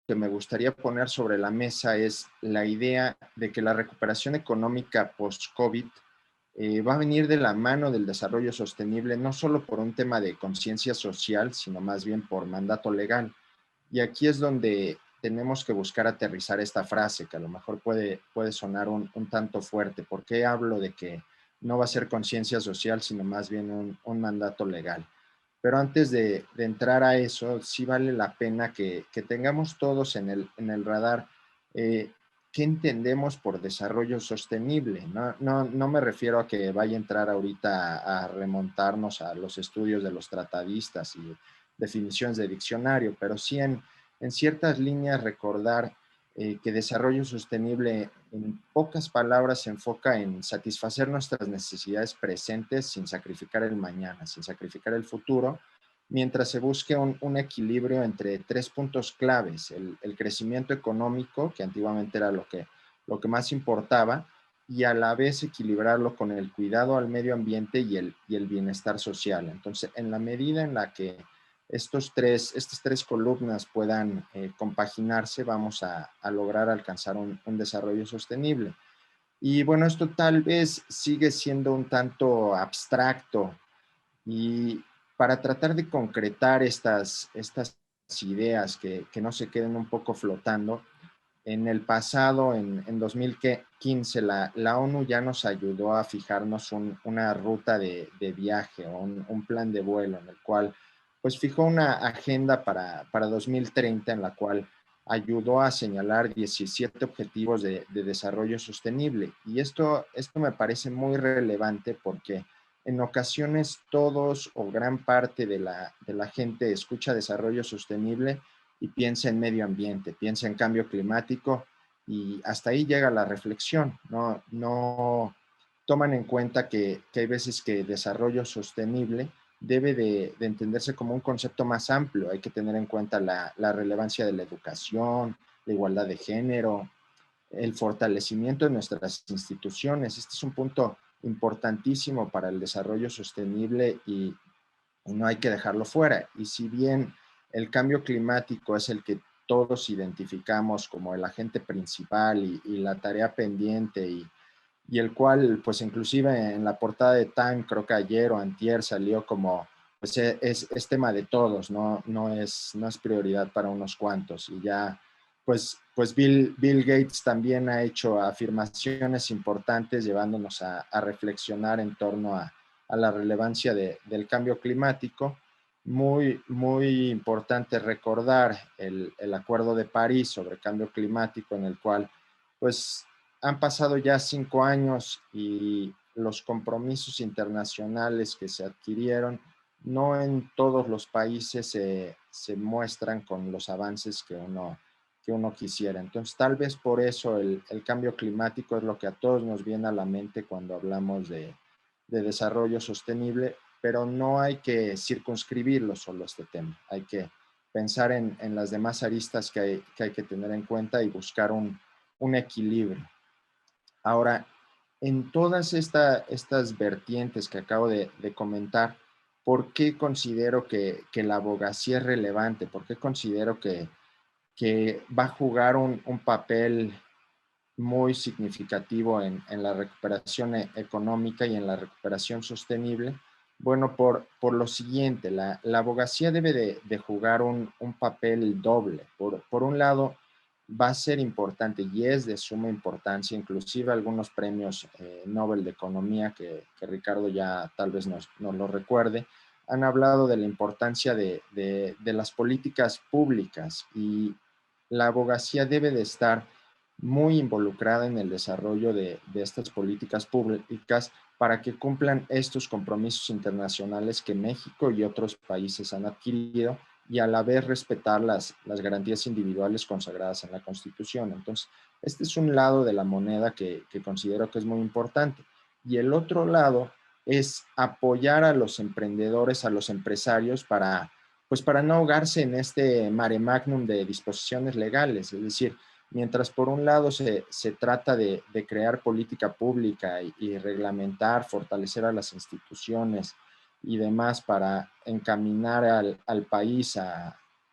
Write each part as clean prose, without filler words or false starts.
que me gustaría poner sobre la mesa es la idea de que la recuperación económica post-COVID va a venir de la mano del desarrollo sostenible, no solo por un tema de conciencia social, sino más bien por mandato legal. Y aquí es donde tenemos que buscar aterrizar esta frase, que a lo mejor puede sonar un tanto fuerte. ¿Por qué hablo de que no va a ser conciencia social, sino más bien un mandato legal? Pero antes de entrar a eso, sí vale la pena que tengamos todos en el radar qué entendemos por desarrollo sostenible. No me refiero a que vaya a entrar ahorita a remontarnos a los estudios de los tratadistas y definiciones de diccionario, pero sí en ciertas líneas recordar que desarrollo sostenible, en pocas palabras, se enfoca en satisfacer nuestras necesidades presentes sin sacrificar el mañana, sin sacrificar el futuro, mientras se busque un equilibrio entre tres puntos claves: el crecimiento económico, que antiguamente era lo que más importaba, y a la vez equilibrarlo con el cuidado al medio ambiente y el bienestar social. Entonces, en la medida en la que estas tres columnas puedan compaginarse, vamos a lograr alcanzar un desarrollo sostenible. Y bueno, esto tal vez sigue siendo un tanto abstracto, y para tratar de concretar estas ideas que no se queden un poco flotando, en el pasado, en 2015, la ONU ya nos ayudó a fijarnos una ruta de viaje o un plan de vuelo en el cual pues fijó una agenda para 2030 en la cual ayudó a señalar 17 objetivos de desarrollo sostenible. Y esto me parece muy relevante porque en ocasiones todos o gran parte de la gente escucha desarrollo sostenible y piensa en medio ambiente, piensa en cambio climático, y hasta ahí llega la reflexión. No toman en cuenta que hay veces que desarrollo sostenible debe de entenderse como un concepto más amplio. Hay que tener en cuenta la relevancia de la educación, la igualdad de género, el fortalecimiento de nuestras instituciones. Este es un punto importantísimo para el desarrollo sostenible y no hay que dejarlo fuera. Y si bien el cambio climático es el que todos identificamos como el agente principal y la tarea pendiente, y el cual pues inclusive en la portada de Time, creo que ayer o antier salió como pues es tema de todos, no es prioridad para unos cuantos. Y ya pues Bill Gates también ha hecho afirmaciones importantes llevándonos a reflexionar en torno a la relevancia del cambio climático. Muy, muy importante recordar el Acuerdo de París sobre cambio climático, en el cual pues han pasado ya 5 años y los compromisos internacionales que se adquirieron no en todos los países se muestran con los avances que uno quisiera. Entonces, tal vez por eso el cambio climático es lo que a todos nos viene a la mente cuando hablamos de desarrollo sostenible, pero no hay que circunscribirlo solo a este tema. Hay que pensar en las demás aristas que hay que tener en cuenta y buscar un equilibrio. Ahora, en todas estas vertientes que acabo de comentar, ¿por qué considero que la abogacía es relevante? ¿Por qué considero que va a jugar un papel muy significativo en la recuperación económica y en la recuperación sostenible? Bueno, por lo siguiente: la abogacía debe de jugar un papel doble. Por un lado, va a ser importante y es de suma importancia, inclusive algunos premios Nobel de Economía, que Ricardo ya tal vez nos lo recuerde, han hablado de la importancia de las políticas públicas, y la abogacía debe de estar muy involucrada en el desarrollo de estas políticas públicas para que cumplan estos compromisos internacionales que México y otros países han adquirido, y a la vez respetar las garantías individuales consagradas en la Constitución. Entonces, este es un lado de la moneda que considero que es muy importante. Y el otro lado es apoyar a los emprendedores, a los empresarios, pues para no ahogarse en este mare magnum de disposiciones legales. Es decir, mientras por un lado se trata de crear política pública y reglamentar, fortalecer a las instituciones y demás para encaminar al país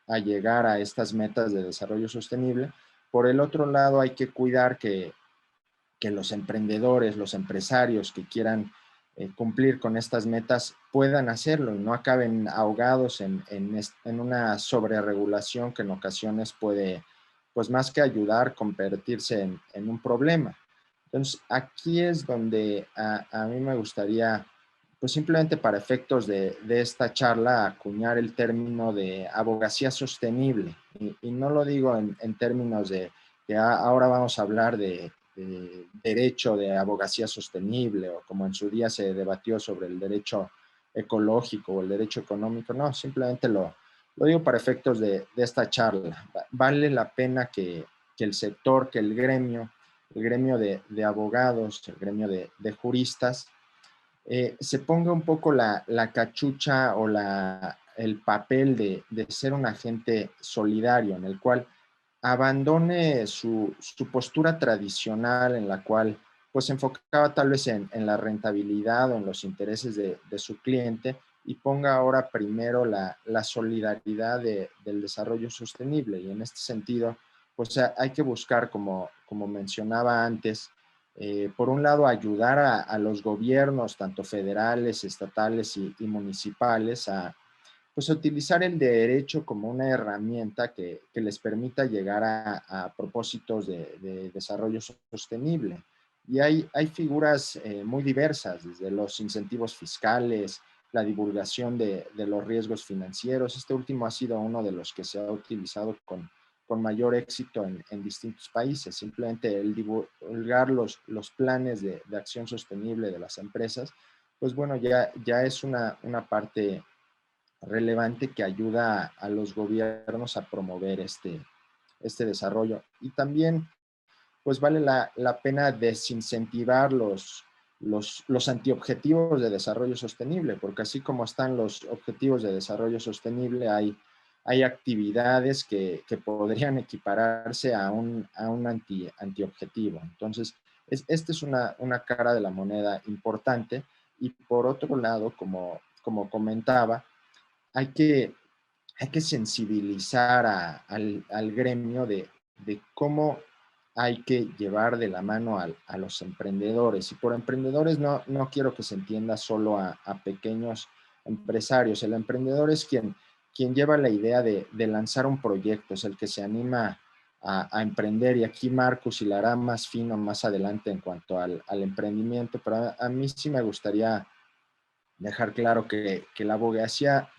a llegar a estas metas de desarrollo sostenible. Por el otro lado, hay que cuidar que los emprendedores, los empresarios que quieran cumplir con estas metas puedan hacerlo y no acaben ahogados en una sobreregulación que en ocasiones puede, pues más que ayudar, convertirse en un problema. Entonces, aquí es donde a mí me gustaría, pues simplemente para efectos de esta charla, acuñar el término de abogacía sostenible. Y no lo digo en términos de que ahora vamos a hablar de derecho de abogacía sostenible o como en su día se debatió sobre el derecho ecológico o el derecho económico. No, simplemente lo digo para efectos de esta charla. Vale la pena que el sector, que el gremio de abogados, el gremio de juristas, se ponga un poco la cachucha o el papel de ser un agente solidario en el cual abandone su postura tradicional en la cual pues se enfocaba tal vez en la rentabilidad o en los intereses de su cliente y ponga ahora primero la solidaridad del desarrollo sostenible. Y en este sentido, pues hay que buscar, como mencionaba antes, por un lado, ayudar a los gobiernos, tanto federales, estatales y municipales, pues, a utilizar el derecho como una herramienta que les permita llegar a propósitos de desarrollo sostenible. Y hay figuras muy diversas, desde los incentivos fiscales, la divulgación de los riesgos financieros. Este último ha sido uno de los que se ha utilizado con mayor éxito en distintos países. Simplemente el divulgar los planes de acción sostenible de las empresas, pues bueno, ya es una parte relevante que ayuda a los gobiernos a promover este desarrollo. Y también, pues vale la pena desincentivar los antiobjetivos de desarrollo sostenible, porque así como están los objetivos de desarrollo sostenible, hay actividades que podrían equipararse a un antiobjetivo. Entonces, esta es una cara de la moneda importante. Y por otro lado, como comentaba, hay que, hay que sensibilizar al gremio de cómo hay que llevar de la mano a los emprendedores. Y por emprendedores no quiero que se entienda solo a pequeños empresarios. El emprendedor es quien lleva la idea de lanzar un proyecto, es el que se anima a emprender. Y aquí Marcus hilará más fino más adelante en cuanto al emprendimiento, pero a mí sí me gustaría dejar claro que la abogacía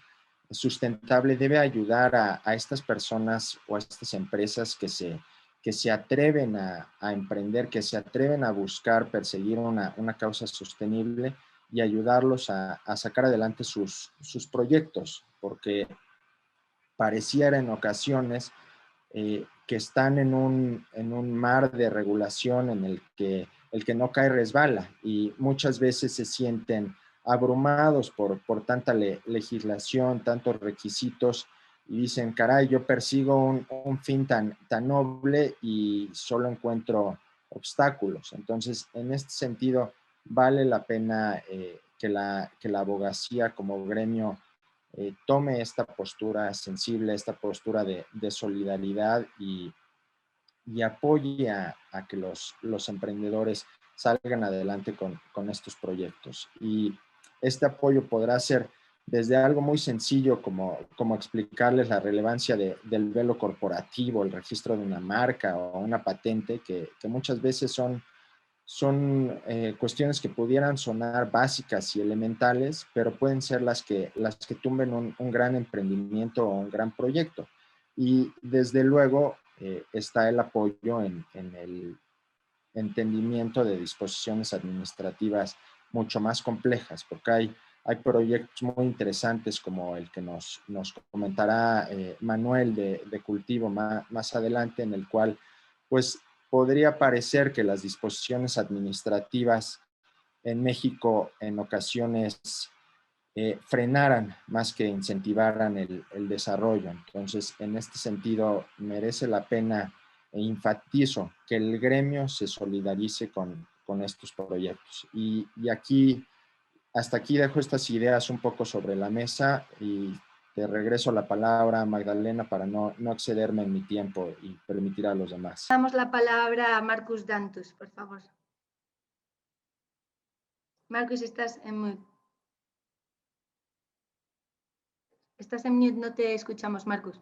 sustentable debe ayudar a estas personas o a estas empresas que se atreven a emprender, que se atreven a buscar, perseguir una causa sostenible y ayudarlos a sacar adelante sus proyectos, porque pareciera en ocasiones que están en un mar de regulación en el que no cae resbala y muchas veces se sienten abrumados por tanta legislación, tantos requisitos y dicen, caray, yo persigo un fin tan noble y solo encuentro obstáculos. Entonces, en este sentido, vale la pena que la abogacía como gremio tome esta postura sensible, esta postura de solidaridad y apoye a que los emprendedores salgan adelante con estos proyectos. Y este apoyo podrá ser desde algo muy sencillo como explicarles la relevancia del velo corporativo, el registro de una marca o una patente, que muchas veces son cuestiones que pudieran sonar básicas y elementales, pero pueden ser las que tumben un gran emprendimiento o un gran proyecto. Y desde luego está el apoyo en el entendimiento de disposiciones administrativas mucho más complejas, porque hay proyectos muy interesantes como el que nos comentará Manuel de Cultivo más adelante, en el cual pues podría parecer que las disposiciones administrativas en México en ocasiones frenaran más que incentivaran el desarrollo. Entonces, en este sentido, merece la pena e enfatizo que el gremio se solidarice con estos proyectos. Y hasta aquí dejo estas ideas un poco sobre la mesa y Te regreso la palabra, Magdalena, para no excederme en mi tiempo y permitir a los demás. Damos la palabra a Marcus Dantus, por favor. Marcus, estás en mute. Estás en mute, no te escuchamos, Marcus.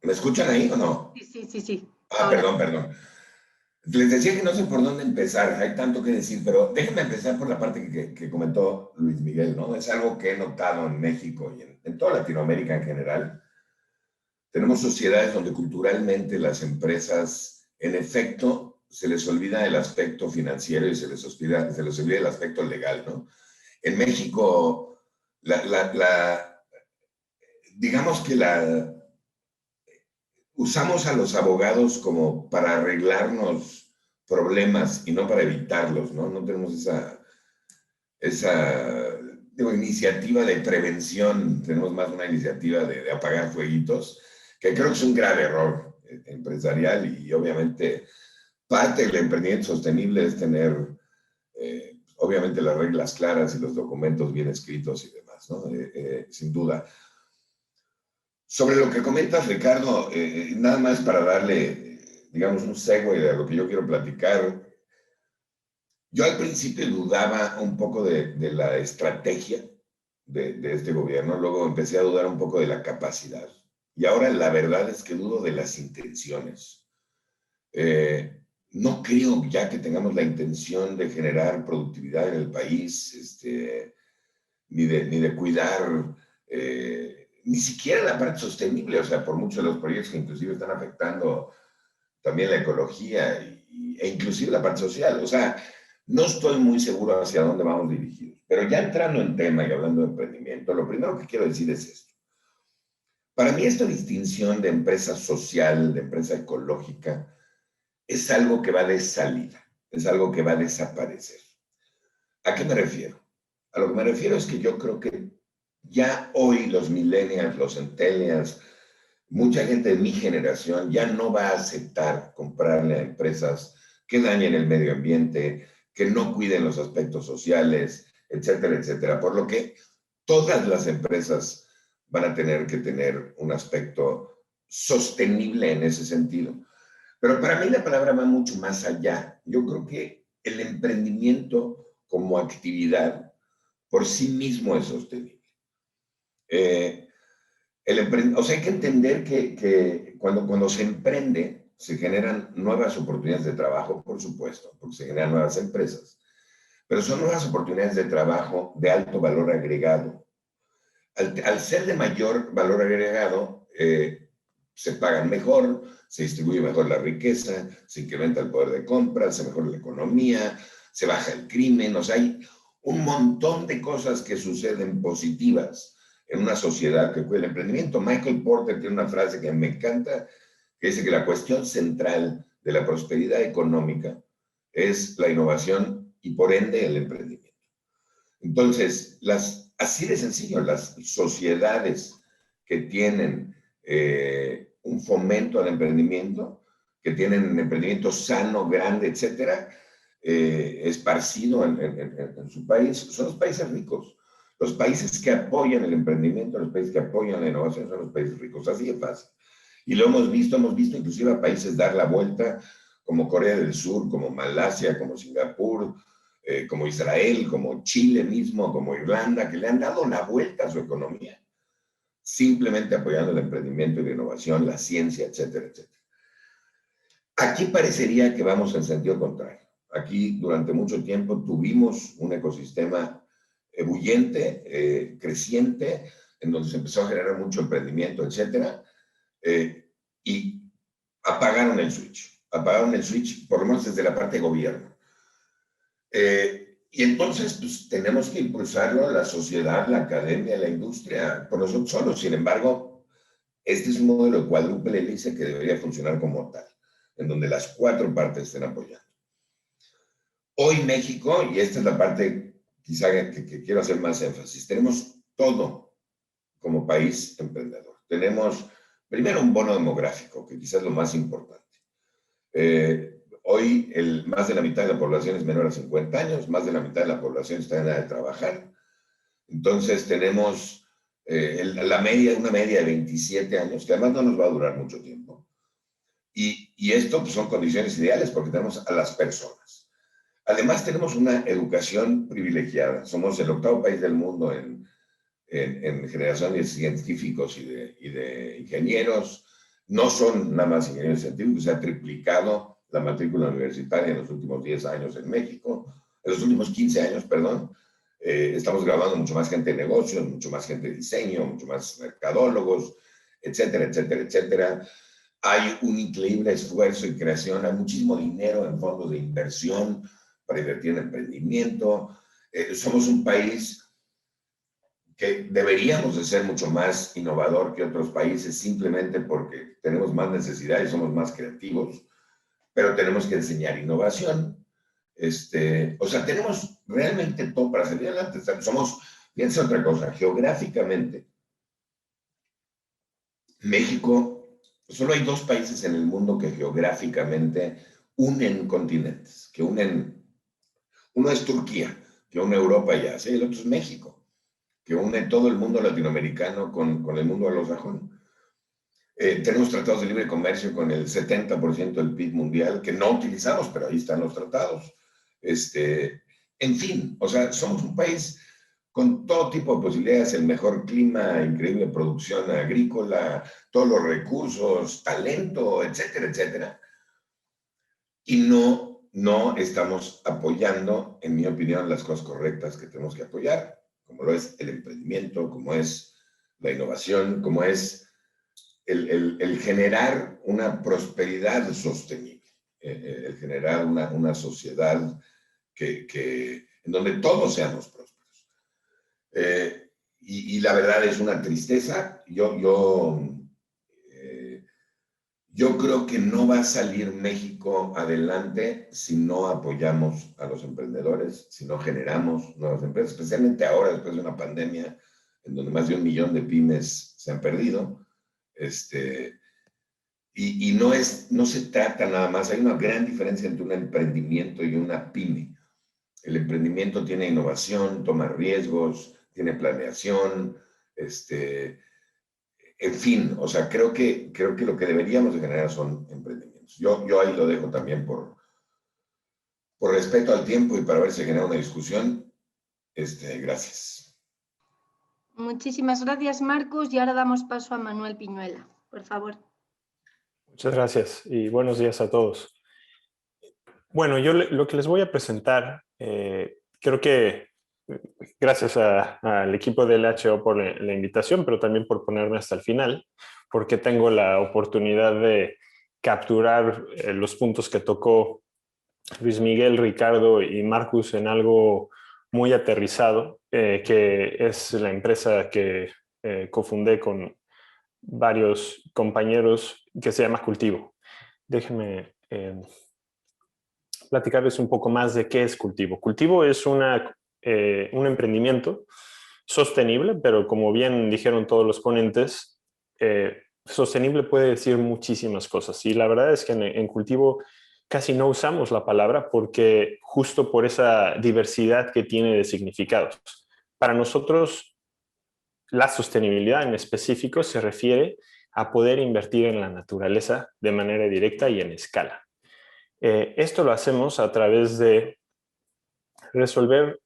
¿Me escuchan ahí o no? Sí. Perdón. Les decía que no sé por dónde empezar, hay tanto que decir, pero déjenme empezar por la parte que comentó Luis Miguel, ¿no? Es algo que he notado en México y en toda Latinoamérica en general. Tenemos sociedades donde culturalmente las empresas, en efecto, se les olvida el aspecto financiero y se les olvida el aspecto legal, ¿no? En México, digamos que usamos a los abogados como para arreglarnos problemas y no para evitarlos, ¿no? No tenemos esa iniciativa de prevención, tenemos más una iniciativa de apagar fueguitos, que creo que es un grave error empresarial y obviamente parte del emprendimiento sostenible es tener, obviamente, las reglas claras y los documentos bien escritos y demás, ¿no? Sin duda. Sobre lo que comentas, Ricardo, nada más para darle, digamos, un segue de lo que yo quiero platicar. Yo al principio dudaba un poco de la estrategia de este gobierno, luego empecé a dudar un poco de la capacidad. Y ahora la verdad es que dudo de las intenciones. No creo ya que tengamos la intención de generar productividad en el país, ni de cuidar, ni siquiera la parte sostenible, o sea, por muchos de los proyectos que inclusive están afectando también la ecología e inclusive la parte social. O sea, no estoy muy seguro hacia dónde vamos dirigidos. Pero ya entrando en tema y hablando de emprendimiento, lo primero que quiero decir es esto. Para mí esta distinción de empresa social, de empresa ecológica, es algo que va de salida, es algo que va a desaparecer. ¿A qué me refiero? A lo que me refiero es que yo creo que ya hoy los millennials, los centennials, mucha gente de mi generación ya no va a aceptar comprarle a empresas que dañen el medio ambiente, que no cuiden los aspectos sociales, etcétera, etcétera. Por lo que todas las empresas van a tener que tener un aspecto sostenible en ese sentido. Pero para mí la palabra va mucho más allá. Yo creo que el emprendimiento como actividad por sí mismo es sostenible. O sea, hay que entender que cuando se emprende, se generan nuevas oportunidades de trabajo, por supuesto, porque se generan nuevas empresas, pero son nuevas oportunidades de trabajo de alto valor agregado. Al ser de mayor valor agregado, se pagan mejor, se distribuye mejor la riqueza, se incrementa el poder de compra, se mejora la economía, se baja el crimen, o sea, hay un montón de cosas que suceden positivas en una sociedad que cuida el emprendimiento. Michael Porter tiene una frase que me encanta, que dice que la cuestión central de la prosperidad económica es la innovación y por ende el emprendimiento. Entonces, así de sencillo, las sociedades que tienen un fomento al emprendimiento, que tienen un emprendimiento sano, grande, etcétera, esparcido en su país, son los países ricos. Los países que apoyan el emprendimiento, los países que apoyan la innovación son los países ricos, así de fácil. Y lo hemos visto inclusive a países dar la vuelta, como Corea del Sur, como Malasia, como Singapur, como Israel, como Chile mismo, como Irlanda, que le han dado la vuelta a su economía, simplemente apoyando el emprendimiento y la innovación, la ciencia, etcétera, etcétera. Aquí parecería que vamos en sentido contrario. Aquí durante mucho tiempo tuvimos un ecosistema bullente, creciente, en donde se empezó a generar mucho emprendimiento, etcétera, y apagaron el switch, por lo menos desde la parte de gobierno. Y entonces, pues, tenemos que impulsarlo la sociedad, la academia, la industria, por nosotros solos. Sin embargo, este es un modelo de cuádruple hélice que debería funcionar como tal, en donde las cuatro partes estén apoyando. Hoy México, y esta es la parte quizá que quiero hacer más énfasis, tenemos todo como país emprendedor. Tenemos primero un bono demográfico, que quizás es lo más importante. Hoy más de la mitad de la población es menor a 50 años, más de la mitad de la población está en edad de trabajar. Entonces tenemos una media de 27 años, que además no nos va a durar mucho tiempo. Y esto pues, son condiciones ideales porque tenemos a las personas. Además tenemos una educación privilegiada. Somos el 8º país del mundo en generación de científicos y de ingenieros. No son nada más ingenieros científicos, se ha triplicado la matrícula universitaria en los últimos 10 años en México, en los últimos 15 años, perdón. Estamos grabando mucho más gente de negocios, mucho más gente de diseño, mucho más mercadólogos, etcétera, etcétera, etcétera. Hay un increíble esfuerzo y creación, hay muchísimo dinero en fondos de inversión para invertir en emprendimiento. Somos un país que deberíamos de ser mucho más innovador que otros países simplemente porque tenemos más necesidad y somos más creativos, pero tenemos que enseñar innovación. O sea, tenemos realmente todo para salir adelante. Fíjense otra cosa, geográficamente, México, solo hay 2 países en el mundo que geográficamente unen continentes, que unen, uno es Turquía, que une Europa y Asia, y el otro es México, que une todo el mundo latinoamericano con el mundo anglosajón. Tenemos tratados de libre comercio con el 70% del PIB mundial, que no utilizamos, pero ahí están los tratados. En fin, o sea, somos un país con todo tipo de posibilidades, el mejor clima, increíble producción agrícola, todos los recursos, talento, etcétera, etcétera. Y no estamos apoyando, en mi opinión, las cosas correctas que tenemos que apoyar, como lo es el emprendimiento, como es la innovación, como es el generar una prosperidad sostenible, el generar una sociedad en donde todos seamos prósperos. Y la verdad es una tristeza. Yo creo que no va a salir México adelante si no apoyamos a los emprendedores, si no generamos nuevas empresas, especialmente ahora después de una pandemia en donde más de 1 millón de pymes se han perdido. Y no se trata nada más, hay una gran diferencia entre un emprendimiento y una pyme. El emprendimiento tiene innovación, toma riesgos, tiene planeación, en fin, o sea, creo que lo que deberíamos de generar son emprendimientos. Yo ahí lo dejo también por respeto al tiempo y para ver si genera una discusión. Gracias. Muchísimas gracias, Marcus. Y ahora damos paso a Manuel Piñuela, por favor. Muchas gracias y buenos días a todos. Bueno, yo lo que les voy a presentar, creo que gracias al equipo del HO por la invitación, pero también por ponerme hasta el final, porque tengo la oportunidad de capturar los puntos que tocó Luis Miguel, Ricardo y Marcus en algo muy aterrizado, que es la empresa que cofundé con varios compañeros que se llama Cultivo. Déjenme platicarles un poco más de qué es Cultivo. Cultivo es un emprendimiento sostenible, pero como bien dijeron todos los ponentes, sostenible puede decir muchísimas cosas. Y la verdad es que en Cultivo casi no usamos la palabra porque justo por esa diversidad que tiene de significados. Para nosotros, la sostenibilidad en específico se refiere a poder invertir en la naturaleza de manera directa y en escala. Esto lo hacemos a través de resolver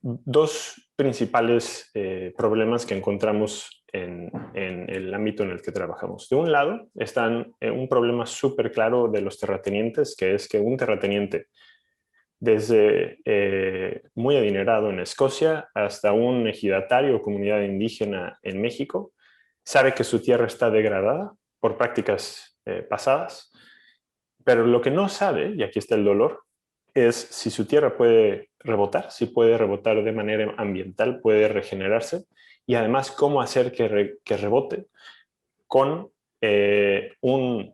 2 principales problemas que encontramos en el ámbito en el que trabajamos. De un lado, están un problema súper claro de los terratenientes, que es que un terrateniente, desde muy adinerado en Escocia hasta un ejidatario o comunidad indígena en México, sabe que su tierra está degradada por prácticas pasadas, pero lo que no sabe, y aquí está el dolor, es si su tierra puede rebotar, si puede rebotar de manera ambiental, puede regenerarse, y además cómo hacer que rebote con un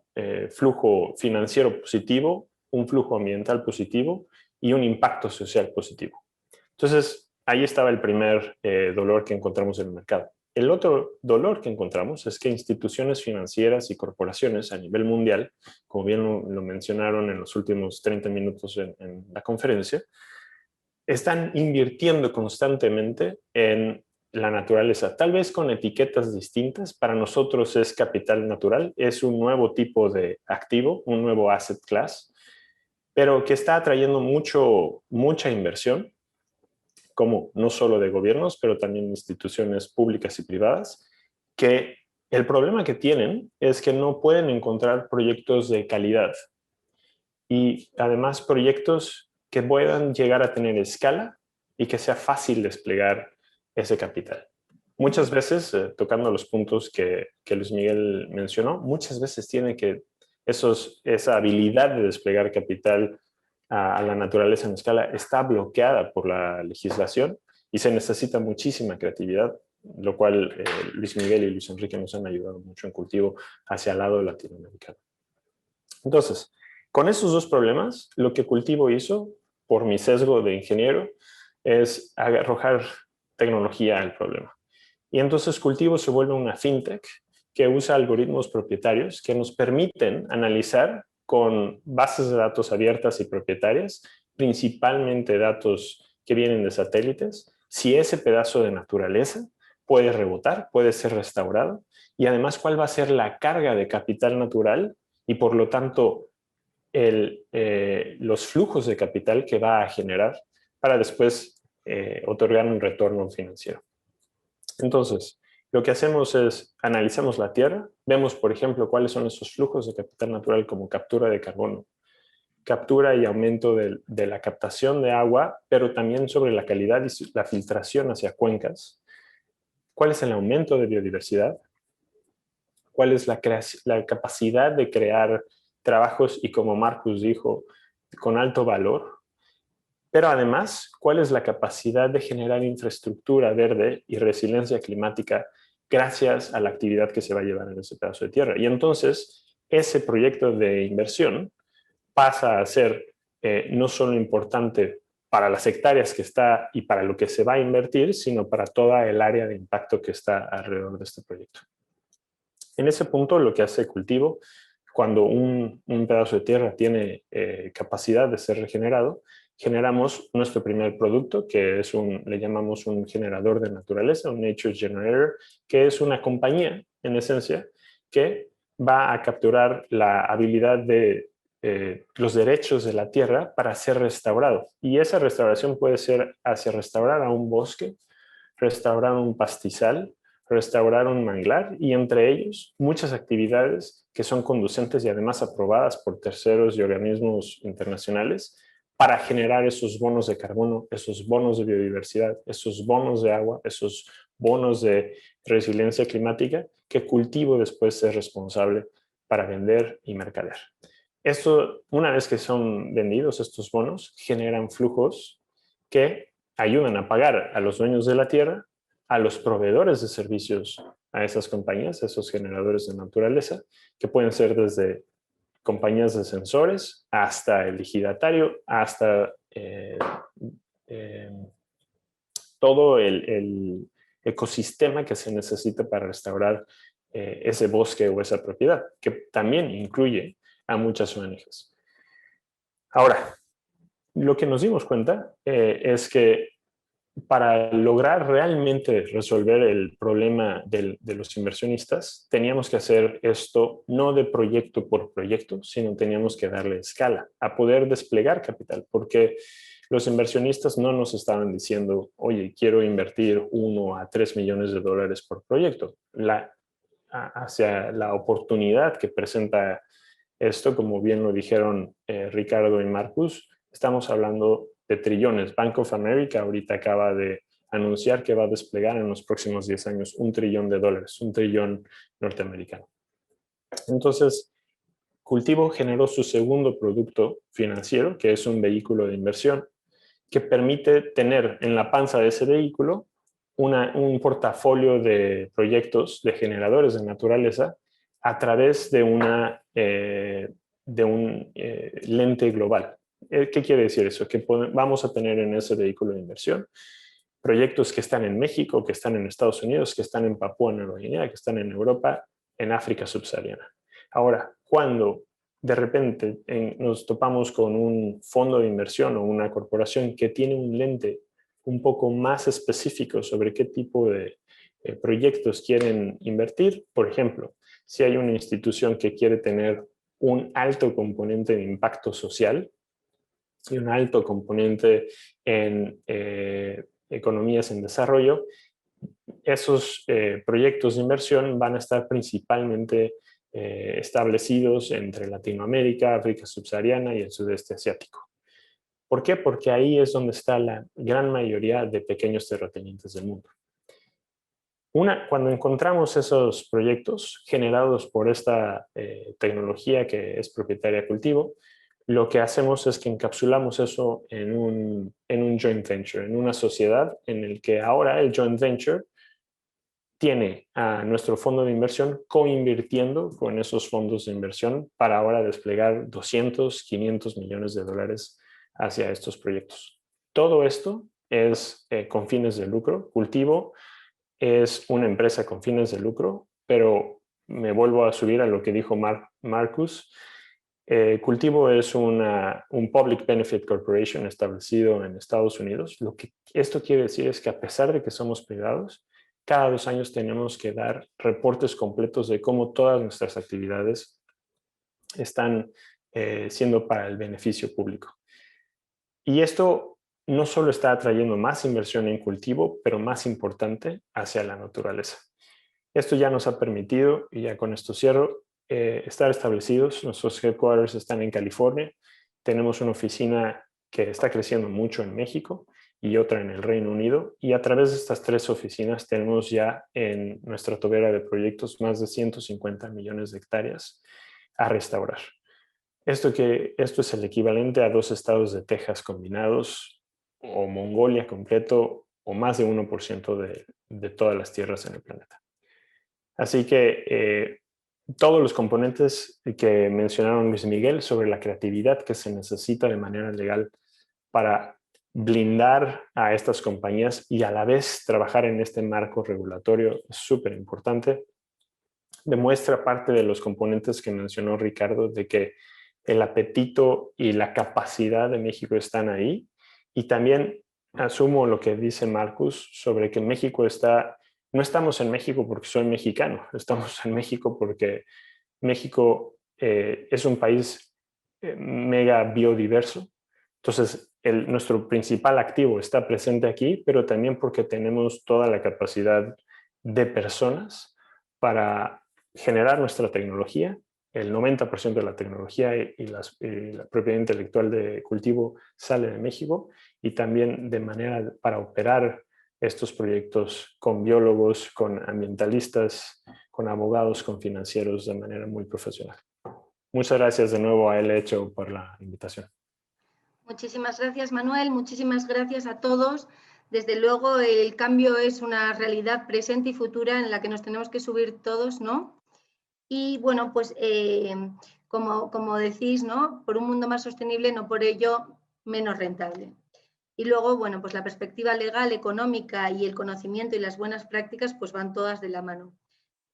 flujo financiero positivo, un flujo ambiental positivo y un impacto social positivo. Entonces, ahí estaba el primer dolor que encontramos en el mercado. El otro dolor que encontramos es que instituciones financieras y corporaciones a nivel mundial, como bien lo mencionaron en los últimos 30 minutos en la conferencia, están invirtiendo constantemente en la naturaleza, tal vez con etiquetas distintas. Para nosotros es capital natural, es un nuevo tipo de activo, un nuevo asset class, pero que está atrayendo mucha inversión, como no solo de gobiernos, pero también instituciones públicas y privadas, que el problema que tienen es que no pueden encontrar proyectos de calidad y además proyectos que puedan llegar a tener escala y que sea fácil desplegar ese capital. Muchas veces, tocando los puntos que Luis Miguel mencionó, muchas veces tiene que esa habilidad de desplegar capital a la naturaleza en escala está bloqueada por la legislación y se necesita muchísima creatividad, lo cual Luis Miguel y Luis Enrique nos han ayudado mucho en Cultivo hacia el lado latinoamericano. Entonces, con esos dos problemas, lo que Cultivo hizo, por mi sesgo de ingeniero, es arrojar tecnología al problema. Y entonces Cultivo se vuelve una fintech que usa algoritmos propietarios que nos permiten analizar con bases de datos abiertas y propietarias, principalmente datos que vienen de satélites, si ese pedazo de naturaleza puede rebotar, puede ser restaurado, y además cuál va a ser la carga de capital natural y por lo tanto los flujos de capital que va a generar para después otorgar un retorno financiero. Entonces, lo que hacemos es analizamos la Tierra, vemos, por ejemplo, cuáles son esos flujos de capital natural como captura de carbono, captura y aumento de la captación de agua, pero también sobre la calidad y la filtración hacia cuencas, cuál es el aumento de biodiversidad, cuál es la capacidad de crear trabajos y, como Marcus dijo, con alto valor, pero además, cuál es la capacidad de generar infraestructura verde y resiliencia climática gracias a la actividad que se va a llevar en ese pedazo de tierra. Y entonces, ese proyecto de inversión pasa a ser no solo importante para las hectáreas que está y para lo que se va a invertir, sino para toda el área de impacto que está alrededor de este proyecto. En ese punto, lo que hace Cultivo, cuando un pedazo de tierra tiene capacidad de ser regenerado, generamos nuestro primer producto, que es le llamamos un generador de naturaleza, un Nature Generator, que es una compañía, en esencia, que va a capturar la habilidad de los derechos de la tierra para ser restaurado. Y esa restauración puede ser hacia restaurar a un bosque, restaurar un pastizal, restaurar un manglar y entre ellos muchas actividades que son conducentes y además aprobadas por terceros y organismos internacionales para generar esos bonos de carbono, esos bonos de biodiversidad, esos bonos de agua, esos bonos de resiliencia climática que Cultivo después es responsable para vender y mercadear. Esto, una vez que son vendidos estos bonos, generan flujos que ayudan a pagar a los dueños de la tierra, a los proveedores de servicios a esas compañías, a esos generadores de naturaleza, que pueden ser desde compañías de sensores hasta el ejidatario, hasta todo el ecosistema que se necesita para restaurar ese bosque o esa propiedad, que también incluye a muchas ONGs. Ahora, lo que nos dimos cuenta es que para lograr realmente resolver el problema de los inversionistas, teníamos que hacer esto no de proyecto por proyecto, sino teníamos que darle escala, a poder desplegar capital, porque los inversionistas no nos estaban diciendo, oye, quiero invertir 1 a 3 millones de dólares por proyecto. Hacia la oportunidad que presenta esto, como bien lo dijeron Ricardo y Marcus, estamos hablando de trillones. Bank of America ahorita acaba de anunciar que va a desplegar en los próximos 10 años $1 trillón, $1 trillón norteamericano. Entonces, Cultivo generó su segundo producto financiero, que es un vehículo de inversión, que permite tener en la panza de ese vehículo un portafolio de proyectos de generadores de naturaleza a través de un lente global. ¿Qué quiere decir eso? Que vamos a tener en ese vehículo de inversión proyectos que están en México, que están en Estados Unidos, que están en Papúa Nueva Guinea, que están en Europa, en África subsahariana. Ahora, cuando de repente nos topamos con un fondo de inversión o una corporación que tiene un lente un poco más específico sobre qué tipo de proyectos quieren invertir. Por ejemplo, si hay una institución que quiere tener un alto componente de impacto social y un alto componente en economías en desarrollo, esos proyectos de inversión van a estar principalmente establecidos entre Latinoamérica, África subsahariana y el sudeste asiático. ¿Por qué? Porque ahí es donde está la gran mayoría de pequeños terratenientes del mundo. Cuando encontramos esos proyectos generados por esta tecnología que es propietaria de Cultivo, lo que hacemos es que encapsulamos eso en un joint venture, en una sociedad en el que ahora el joint venture tiene a nuestro fondo de inversión co-invirtiendo con esos fondos de inversión para ahora desplegar 200, 500 millones de dólares hacia estos proyectos. Todo esto es con fines de lucro. Cultivo es una empresa con fines de lucro, pero me vuelvo a subir a lo que dijo Marcus. Cultivo es un Public Benefit Corporation establecido en Estados Unidos. Lo que esto quiere decir es que a pesar de que somos privados, cada 2 años tenemos que dar reportes completos de cómo todas nuestras actividades están siendo para el beneficio público. Y esto no solo está atrayendo más inversión en cultivo, pero más importante, hacia la naturaleza. Esto ya nos ha permitido, y ya con esto cierro, estar establecidos. Nuestros headquarters están en California. Tenemos una oficina que está creciendo mucho en México y otra en el Reino Unido. Y a través de estas 3 oficinas tenemos ya en nuestra tobera de proyectos más de 150 millones de hectáreas a restaurar. Esto es el equivalente a 2 estados de Texas combinados, o Mongolia completo, o más de 1% de todas las tierras en el planeta. Así que todos los componentes que mencionaron Luis Miguel sobre la creatividad que se necesita de manera legal para blindar a estas compañías y a la vez trabajar en este marco regulatorio es súper importante. Demuestra parte de los componentes que mencionó Ricardo, de que el apetito y la capacidad de México están ahí. Y también asumo lo que dice Marcus sobre que México no estamos en México porque soy mexicano, estamos en México porque México es un país mega biodiverso. Entonces, nuestro principal activo está presente aquí, pero también porque tenemos toda la capacidad de personas para generar nuestra tecnología. El 90% de la tecnología y la propiedad intelectual de Cultivo sale de México, y también de manera para operar estos proyectos con biólogos, con ambientalistas, con abogados, con financieros, de manera muy profesional. Muchas gracias de nuevo a LHO por la invitación. Muchísimas gracias, Manuel. Muchísimas gracias a todos. Desde luego, el cambio es una realidad presente y futura en la que nos tenemos que subir todos, ¿no? Y bueno, pues como decís, ¿no? Por un mundo más sostenible, no por ello menos rentable. Y luego, bueno, pues la perspectiva legal, económica y el conocimiento y las buenas prácticas pues van todas de la mano.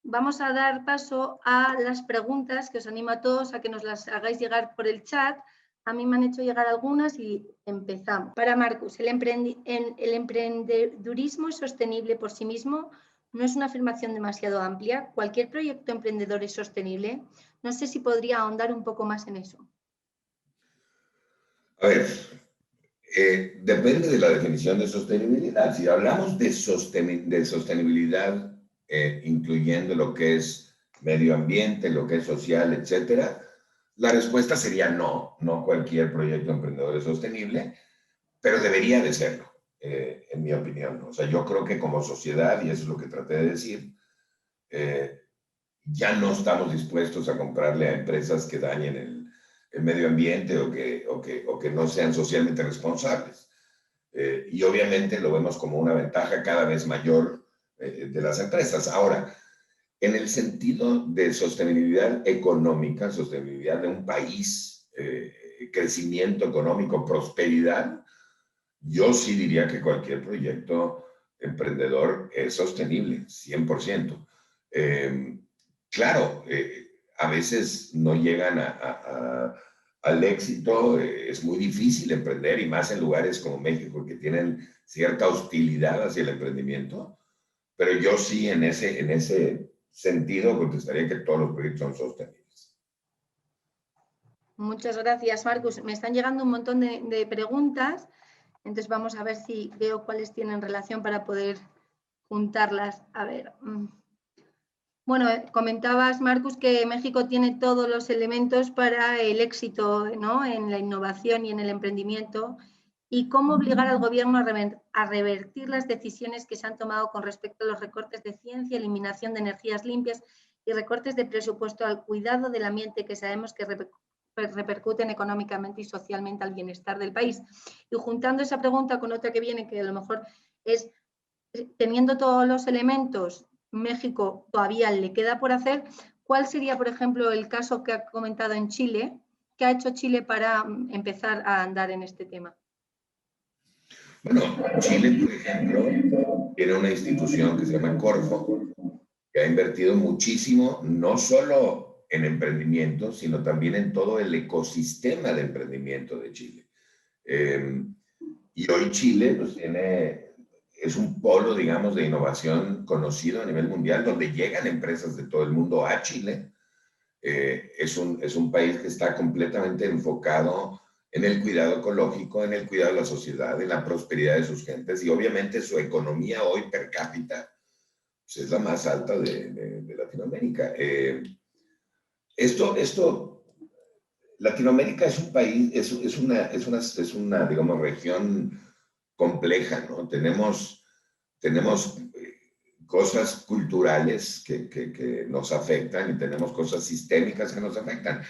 Vamos a dar paso a las preguntas, que os animo a todos a que nos las hagáis llegar por el chat. A mí me han hecho llegar algunas y empezamos. Para Marcus, ¿el emprendedurismo es sostenible por sí mismo? ¿No es una afirmación demasiado amplia? ¿Cualquier proyecto emprendedor es sostenible? No sé si podría ahondar un poco más en eso. A ver, depende de la definición de sostenibilidad. Si hablamos de sostenibilidad, incluyendo lo que es medio ambiente, lo que es social, etcétera, la respuesta sería no. No cualquier proyecto emprendedor es sostenible, pero debería de serlo, en mi opinión. O sea, yo creo que como sociedad, y eso es lo que traté de decir, ya no estamos dispuestos a comprarle a empresas que dañen el medio ambiente o que no sean socialmente responsables. Y obviamente lo vemos como una ventaja cada vez mayor de las empresas. Ahora, en el sentido de sostenibilidad económica, sostenibilidad de un país, crecimiento económico, prosperidad, yo sí diría que cualquier proyecto emprendedor es sostenible, 100%. Claro, a veces no llegan al éxito. Es muy difícil emprender, y más en lugares como México, que tienen cierta hostilidad hacia el emprendimiento. Pero yo sí, en ese sentido, contestaría que todos los proyectos son sostenibles. Muchas gracias, Marcus. Me están llegando un montón de preguntas, entonces vamos a ver si veo cuáles tienen relación para poder juntarlas. A ver. Bueno, comentabas, Marcus, que México tiene todos los elementos para el éxito, ¿no?, en la innovación y en el emprendimiento, y cómo obligar al gobierno a revertir las decisiones que se han tomado con respecto a los recortes de ciencia, eliminación de energías limpias y recortes de presupuesto al cuidado del ambiente, que sabemos que repercuten económicamente y socialmente al bienestar del país. Y juntando esa pregunta con otra que viene, que a lo mejor es, teniendo todos los elementos, México todavía le queda por hacer, ¿cuál sería, por ejemplo, el caso que ha comentado en Chile? ¿Qué ha hecho Chile para empezar a andar en este tema? Bueno, Chile, por ejemplo, tiene una institución que se llama Corfo, que ha invertido muchísimo, no solo en emprendimiento, sino también en todo el ecosistema de emprendimiento de Chile. Y hoy Chile pues, es un polo, digamos, de innovación conocido a nivel mundial, donde llegan empresas de todo el mundo a Chile. Es un país que está completamente enfocado en el cuidado ecológico, en el cuidado de la sociedad, en la prosperidad de sus gentes, y obviamente su economía hoy per cápita pues, es la más alta de Latinoamérica. Latinoamérica es un país, es una, digamos, región compleja, ¿no? Tenemos cosas culturales que nos afectan, y tenemos cosas sistémicas que nos afectan.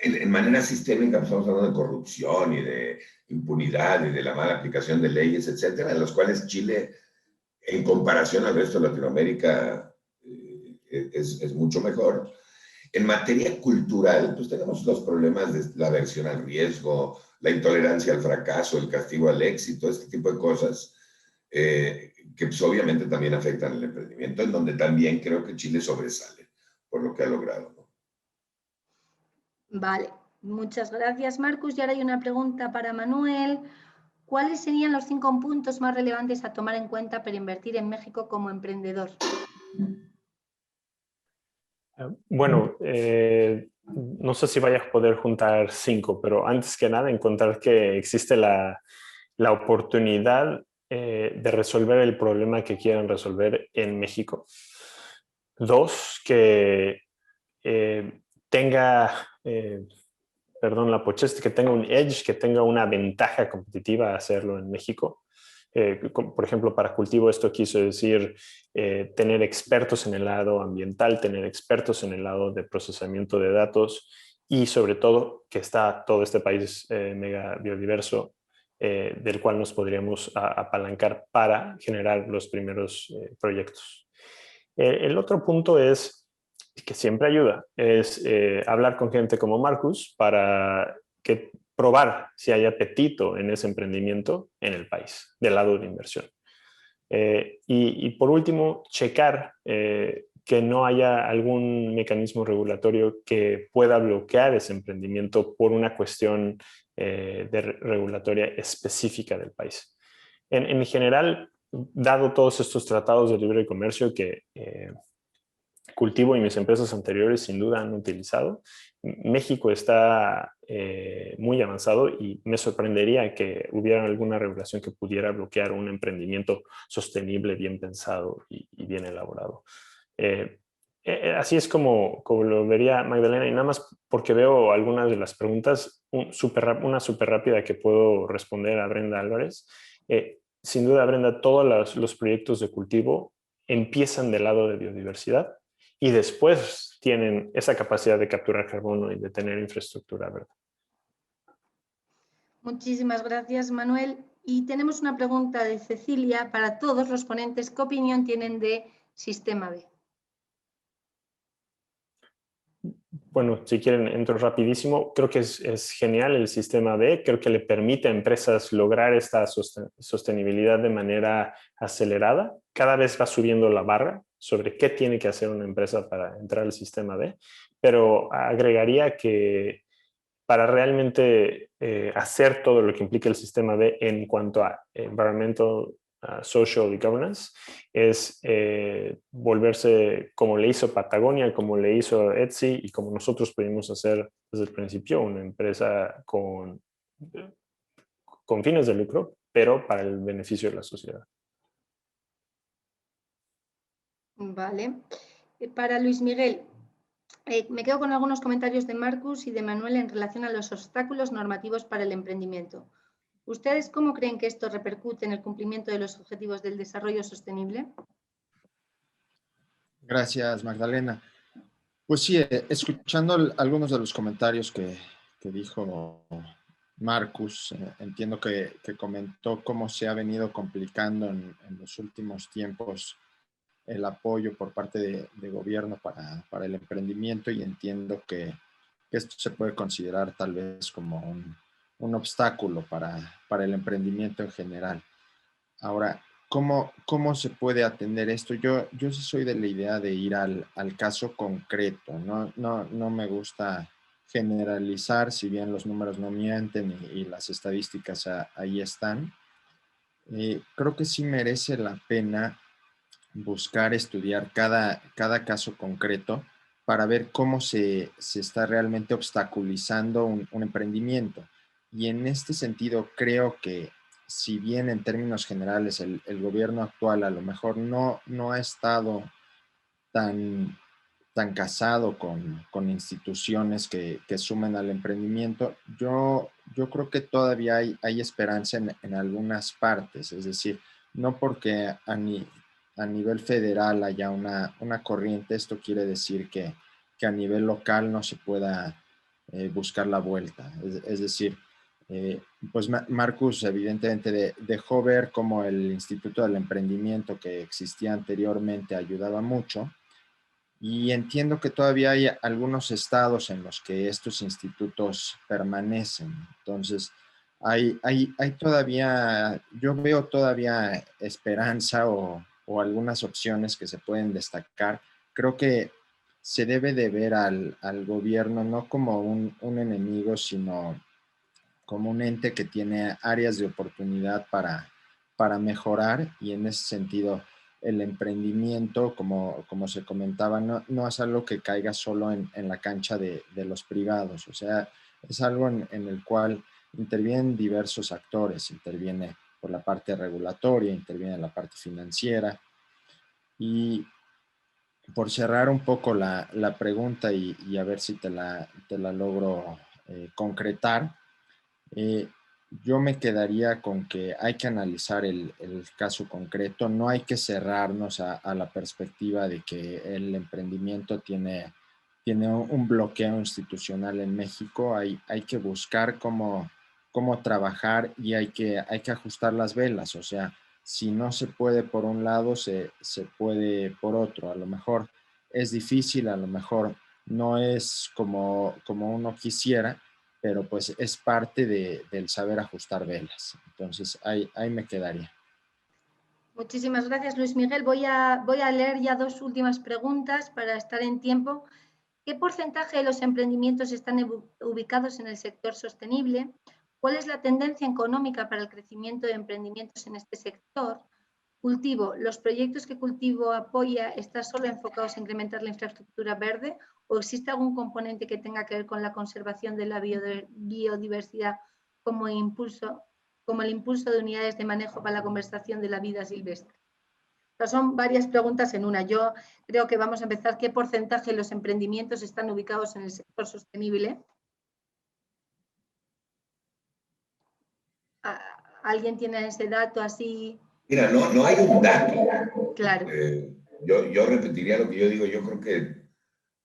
En manera sistémica, pues, estamos hablando de corrupción y de impunidad y de la mala aplicación de leyes, etcétera, en los cuales Chile, en comparación al resto de Latinoamérica, es mucho mejor. En materia cultural, pues tenemos los problemas de la aversión al riesgo, la intolerancia al fracaso, el castigo al éxito, este tipo de cosas que pues, obviamente también afectan el emprendimiento, en donde también creo que Chile sobresale por lo que ha logrado, ¿no? Vale, muchas gracias, Marcus. Y ahora hay una pregunta para Manuel. ¿Cuáles serían los 5 puntos más relevantes a tomar en cuenta para invertir en México como emprendedor? Bueno, no sé si vayas a poder juntar 5, pero antes que nada encontrar que existe la oportunidad de resolver el problema que quieran resolver en México. 2, que tenga, perdón la pocheste, que tenga un edge, que tenga una ventaja competitiva a hacerlo en México. Por ejemplo, para cultivo esto quiso decir tener expertos en el lado ambiental, tener expertos en el lado de procesamiento de datos, y sobre todo que está todo este país mega biodiverso, del cual nos podríamos apalancar para generar los primeros proyectos. El otro punto es que siempre ayuda, es hablar con gente como Marcus para probar si hay apetito en ese emprendimiento en el país, del lado de inversión. Y por último, checar que no haya algún mecanismo regulatorio que pueda bloquear ese emprendimiento por una cuestión regulatoria específica del país. En general, dado todos estos tratados de libre comercio que Cultivo y mis empresas anteriores sin duda han utilizado, México está muy avanzado, y me sorprendería que hubiera alguna regulación que pudiera bloquear un emprendimiento sostenible, bien pensado y bien elaborado. Así es como lo vería Magdalena, y nada más porque veo algunas de las preguntas, una súper rápida que puedo responder a Brenda Álvarez. Sin duda, Brenda, todos los proyectos de cultivo empiezan del lado de biodiversidad y después tienen esa capacidad de capturar carbono y de tener infraestructura verde. Muchísimas gracias, Manuel. Y tenemos una pregunta de Cecilia para todos los ponentes. ¿Qué opinión tienen de Sistema B? Bueno, si quieren, entro rapidísimo. Creo que es genial el Sistema B. Creo que le permite a empresas lograr esta sostenibilidad de manera acelerada. Cada vez va subiendo la barra. sobre qué tiene que hacer una empresa para entrar al sistema D, pero agregaría que para realmente hacer todo lo que implica el sistema D en cuanto a environmental, social y governance, es volverse como le hizo Patagonia, como le hizo Etsy y como nosotros pudimos hacer desde el principio, una empresa con fines de lucro, pero para el beneficio de la sociedad. Vale. Para Luis Miguel, me quedo con algunos comentarios de Marcus y de Manuel en relación a los obstáculos normativos para el emprendimiento. ¿Ustedes cómo creen que esto repercute en el cumplimiento de los objetivos del desarrollo sostenible? Gracias, Magdalena. Pues sí, escuchando algunos de los comentarios que dijo Marcus, entiendo que comentó cómo se ha venido complicando en los últimos tiempos el apoyo por parte de gobierno para el emprendimiento, y entiendo que esto se puede considerar tal vez como un obstáculo para el emprendimiento en general. Ahora, ¿cómo se puede atender esto? Yo sí soy de la idea de ir al caso concreto. No me gusta generalizar, si bien los números no mienten y las estadísticas ahí están. Creo que sí merece la pena buscar estudiar cada caso concreto para ver cómo se está realmente obstaculizando un emprendimiento. Y en este sentido, creo que si bien en términos generales el gobierno actual a lo mejor no ha estado tan casado con instituciones que sumen al emprendimiento, yo creo que todavía hay esperanza en algunas partes. Es decir, no porque a nivel federal haya una corriente, esto quiere decir que a nivel local no se pueda buscar la vuelta. Es decir, pues Marcus evidentemente dejó ver cómo el Instituto del Emprendimiento que existía anteriormente ayudaba mucho, y entiendo que todavía hay algunos estados en los que estos institutos permanecen. Entonces, hay todavía, yo veo todavía esperanza o algunas opciones que se pueden destacar. Creo que se debe de ver al gobierno no como un enemigo, sino como un ente que tiene áreas de oportunidad para mejorar, y en ese sentido el emprendimiento, como se comentaba, no es algo que caiga solo en la cancha de los privados. O sea, es algo en el cual intervienen diversos actores. Interviene por la parte regulatoria, interviene la parte financiera. Y por cerrar un poco la pregunta y a ver si te la logro concretar, yo me quedaría con que hay que analizar el caso concreto. No hay que cerrarnos a la perspectiva de que el emprendimiento tiene un bloqueo institucional en México. Hay que buscar cómo trabajar, y hay que ajustar las velas. O sea, si no se puede por un lado, se puede por otro. A lo mejor es difícil, a lo mejor no es como uno quisiera, pero pues es parte del saber ajustar velas. Entonces, ahí me quedaría. Muchísimas gracias, Luis Miguel. Voy a leer ya dos últimas preguntas para estar en tiempo. ¿Qué porcentaje de los emprendimientos están ubicados en el sector sostenible? ¿Cuál es la tendencia económica para el crecimiento de emprendimientos en este sector? Cultivo, ¿los proyectos que Cultivo apoya están solo enfocados en incrementar la infraestructura verde, o existe algún componente que tenga que ver con la conservación de la biodiversidad como el impulso de unidades de manejo para la conservación de la vida silvestre? Son varias preguntas en una. Yo creo que vamos a empezar. ¿Qué porcentaje de los emprendimientos están ubicados en el sector sostenible? ¿Alguien tiene ese dato así? Mira, no hay un dato. Claro. Yo repetiría lo que yo digo. Yo creo que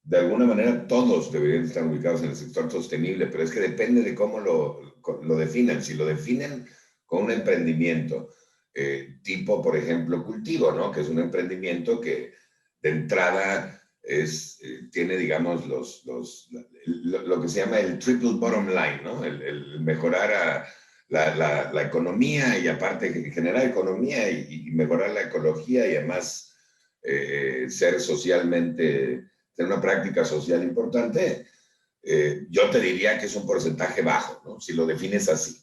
de alguna manera todos deberían estar ubicados en el sector sostenible, pero es que depende de cómo lo definan. Si lo definen con un emprendimiento tipo, por ejemplo, Cultivo, ¿no? Que es un emprendimiento que de entrada tiene, digamos, lo que se llama el triple bottom line, ¿no? El mejorar la economía, y aparte generar economía y mejorar la ecología, y además ser socialmente, tener una práctica social importante, yo te diría que es un porcentaje bajo, ¿no? Si lo defines así.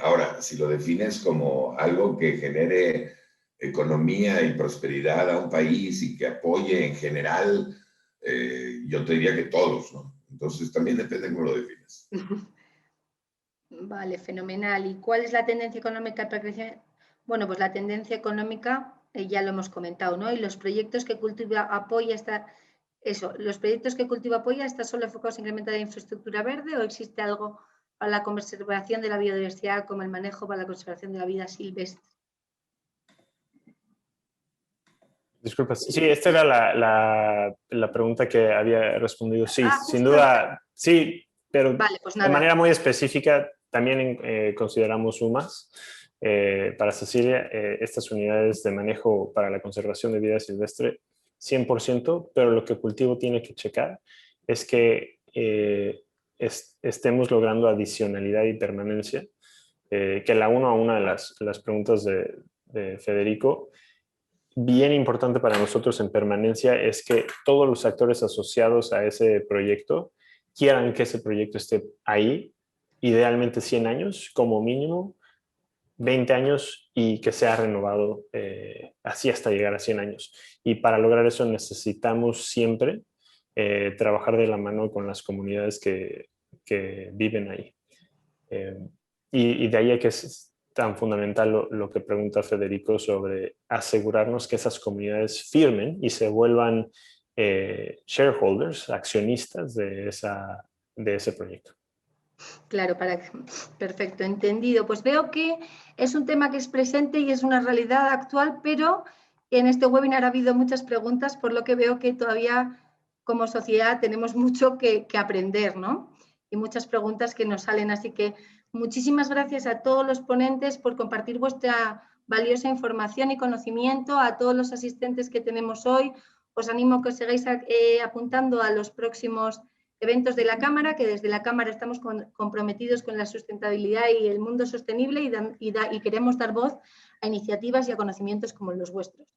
Ahora, si lo defines como algo que genere economía y prosperidad a un país y que apoye en general, yo te diría que todos, ¿no? Entonces también depende de cómo lo defines. Vale, fenomenal. ¿Y cuál es la tendencia económica para crecer? Bueno, pues la tendencia económica ya lo hemos comentado, ¿no? Y los proyectos que Cultiva apoya ¿los proyectos que Cultiva apoya están solo enfocados en incrementar la infraestructura verde o existe algo para la conservación de la biodiversidad como el manejo para la conservación de la vida silvestre? Disculpa, sí, esta era la pregunta que había respondido. Sí, sin justo. duda, sí, pero vale, pues de manera muy específica también consideramos UMAS. Para Cecilia, estas unidades de manejo para la conservación de vida silvestre, 100%, pero lo que Cultivo tiene que checar es que estemos logrando adicionalidad y permanencia, que la uno a una de las preguntas de Federico, bien importante para nosotros en permanencia es que todos los actores asociados a ese proyecto quieran que ese proyecto esté ahí, idealmente 100 años como mínimo, 20 años y que sea renovado así hasta llegar a 100 años. Y para lograr eso necesitamos siempre trabajar de la mano con las comunidades que viven ahí. Y de ahí que es tan fundamental lo que pregunta Federico sobre asegurarnos que esas comunidades firmen y se vuelvan shareholders, accionistas de ese proyecto. Claro, perfecto, entendido. Pues veo que es un tema que es presente y es una realidad actual, pero en este webinar ha habido muchas preguntas, por lo que veo que todavía como sociedad tenemos mucho que aprender, ¿no? Y muchas preguntas que nos salen. Así que muchísimas gracias a todos los ponentes por compartir vuestra valiosa información y conocimiento, a todos los asistentes que tenemos hoy. Os animo a que os sigáis apuntando a los próximos eventos de la Cámara, que desde la Cámara estamos comprometidos con la sustentabilidad y el mundo sostenible y queremos dar voz a iniciativas y a conocimientos como los vuestros.